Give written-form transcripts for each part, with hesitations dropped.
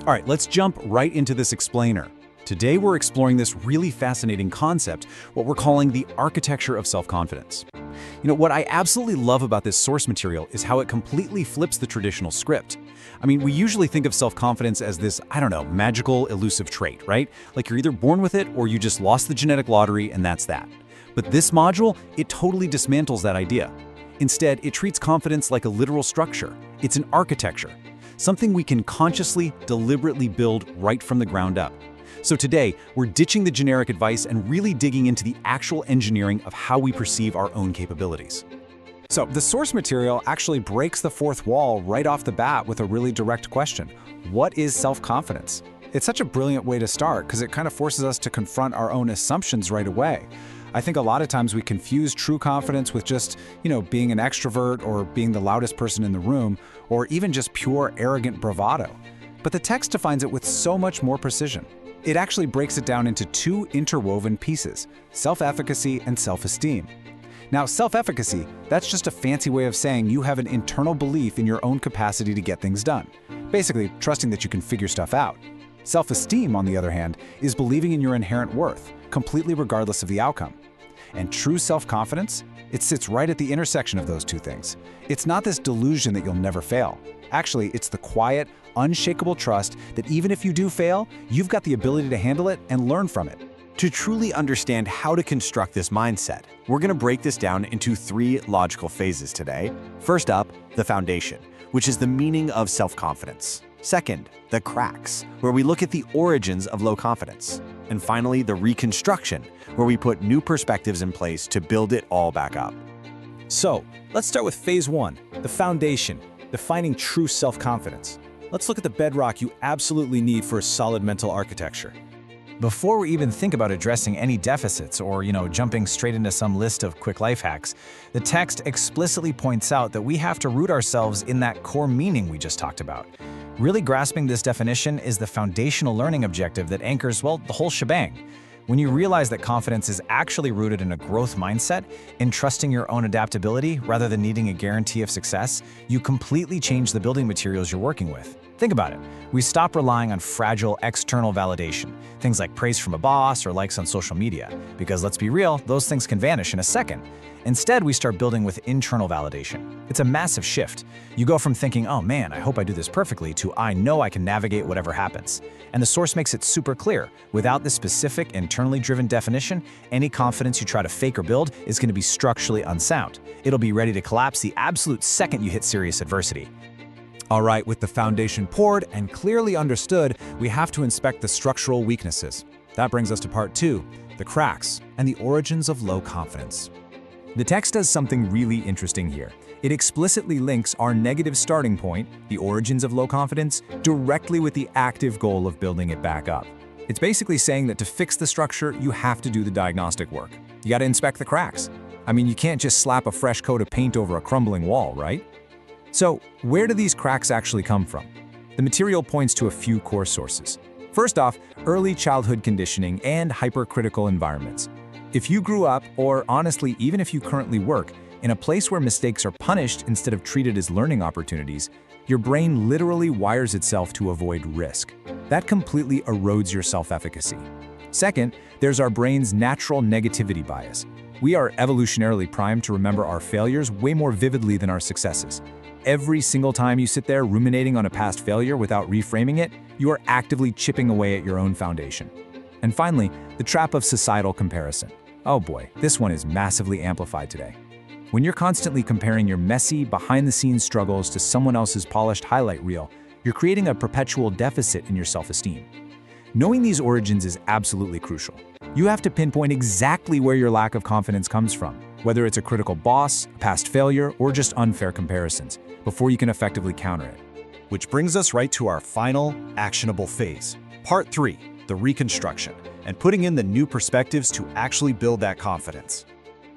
All right, let's jump right into this explainer. Today we're exploring this really fascinating concept, what we're calling the architecture of self-confidence. What I absolutely love about this source material is how it completely flips the traditional script. We usually think of self-confidence as this, magical, elusive trait, right? Like you're either born with it or you just lost the genetic lottery and that's that. But this module, it totally dismantles that idea. Instead, it treats confidence like a literal structure. It's an architecture, something we can consciously, deliberately build right from the ground up. So today, we're ditching the generic advice and really digging into the actual engineering of how we perceive our own capabilities. So the source material actually breaks the fourth wall right off the bat with a really direct question. What is self-confidence? It's such a brilliant way to start because it kind of forces us to confront our own assumptions right away. I think a lot of times we confuse true confidence with just, being an extrovert or being the loudest person in the room, or even just pure arrogant bravado. But the text defines it with so much more precision. It actually breaks it down into two interwoven pieces, self-efficacy and self-esteem. Now, self-efficacy, that's just a fancy way of saying you have an internal belief in your own capacity to get things done. Basically, trusting that you can figure stuff out. Self-esteem, on the other hand, is believing in your inherent worth, completely regardless of the outcome. And true self-confidence, it sits right at the intersection of those two things. It's not this delusion that you'll never fail. Actually, it's the quiet, unshakable trust that even if you do fail, you've got the ability to handle it and learn from it. To truly understand how to construct this mindset, we're going to break this down into three logical phases today. First up, the foundation, which is the meaning of self-confidence. Second, the cracks, where we look at the origins of low confidence. And finally, the reconstruction, where we put new perspectives in place to build it all back up. So, let's start with phase one, the foundation, defining true self-confidence. Let's look at the bedrock you absolutely need for a solid mental architecture. Before we even think about addressing any deficits or, jumping straight into some list of quick life hacks, the text explicitly points out that we have to root ourselves in that core meaning we just talked about. Really grasping this definition is the foundational learning objective that anchors, the whole shebang. When you realize that confidence is actually rooted in a growth mindset, in trusting your own adaptability rather than needing a guarantee of success, you completely change the building materials you're working with. Think about it. We stop relying on fragile external validation, things like praise from a boss or likes on social media, because let's be real, those things can vanish in a second. Instead, we start building with internal validation. It's a massive shift. You go from thinking, oh man, I hope I do this perfectly, to I know I can navigate whatever happens. And the source makes it super clear. Without this specific, internally driven definition, any confidence you try to fake or build is going to be structurally unsound. It'll be ready to collapse the absolute second you hit serious adversity. All right, with the foundation poured and clearly understood, we have to inspect the structural weaknesses. That brings us to part two, the cracks and the origins of low confidence. The text does something really interesting here. It explicitly links our negative starting point, the origins of low confidence, directly with the active goal of building it back up. It's basically saying that to fix the structure, you have to do the diagnostic work. You got to inspect the cracks. You can't just slap a fresh coat of paint over a crumbling wall, right? So, where do these cracks actually come from? The material points to a few core sources. First off, early childhood conditioning and hypercritical environments. If you grew up, or honestly, even if you currently work, in a place where mistakes are punished instead of treated as learning opportunities, your brain literally wires itself to avoid risk. That completely erodes your self-efficacy. Second, there's our brain's natural negativity bias. We are evolutionarily primed to remember our failures way more vividly than our successes. Every single time you sit there ruminating on a past failure without reframing it, you are actively chipping away at your own foundation. And finally, the trap of societal comparison. Oh boy, this one is massively amplified today. When you're constantly comparing your messy, behind-the-scenes struggles to someone else's polished highlight reel, you're creating a perpetual deficit in your self-esteem. Knowing these origins is absolutely crucial. You have to pinpoint exactly where your lack of confidence comes from, whether it's a critical boss, a past failure, or just unfair comparisons, before you can effectively counter it. Which brings us right to our final, actionable phase. Part 3, the reconstruction, and putting in the new perspectives to actually build that confidence.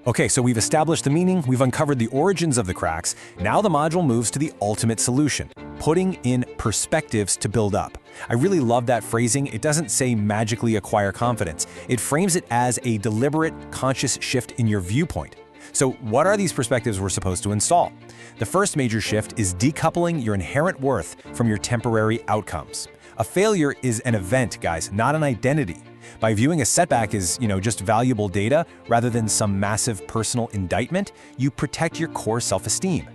Okay, so we've established the meaning, we've uncovered the origins of the cracks. Now the module moves to the ultimate solution, putting in perspectives to build up. I really love that phrasing. It doesn't say magically acquire confidence. It frames it as a deliberate, conscious shift in your viewpoint. So what are these perspectives we're supposed to install? The first major shift is decoupling your inherent worth from your temporary outcomes. A failure is an event, guys, not an identity. By viewing a setback as, just valuable data rather than some massive personal indictment, you protect your core self-esteem.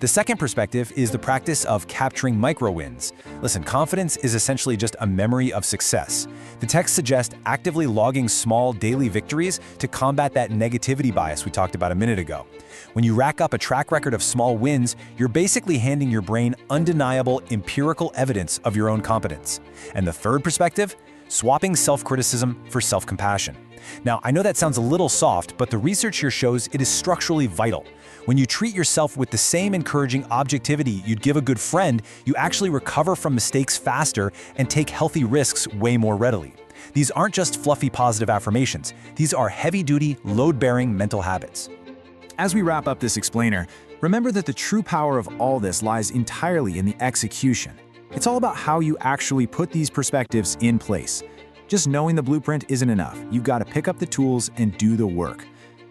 The second perspective is the practice of capturing micro-wins. Listen, confidence is essentially just a memory of success. The text suggests actively logging small daily victories to combat that negativity bias we talked about a minute ago. When you rack up a track record of small wins, you're basically handing your brain undeniable empirical evidence of your own competence. And the third perspective? Swapping self-criticism for self-compassion. Now, I know that sounds a little soft, but the research here shows it is structurally vital. When you treat yourself with the same encouraging objectivity you'd give a good friend, you actually recover from mistakes faster and take healthy risks way more readily. These aren't just fluffy positive affirmations. These are heavy-duty, load-bearing mental habits. As we wrap up this explainer, remember that the true power of all this lies entirely in the execution. It's all about how you actually put these perspectives in place. Just knowing the blueprint isn't enough. You've got to pick up the tools and do the work.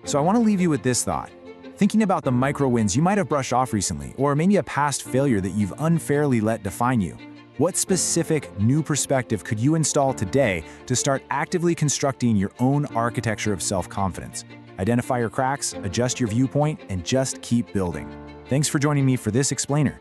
So I want to leave you with this thought. Thinking about the micro wins you might have brushed off recently, or maybe a past failure that you've unfairly let define you. What specific new perspective could you install today to start actively constructing your own architecture of self-confidence? Identify your cracks, adjust your viewpoint, and just keep building. Thanks for joining me for this explainer.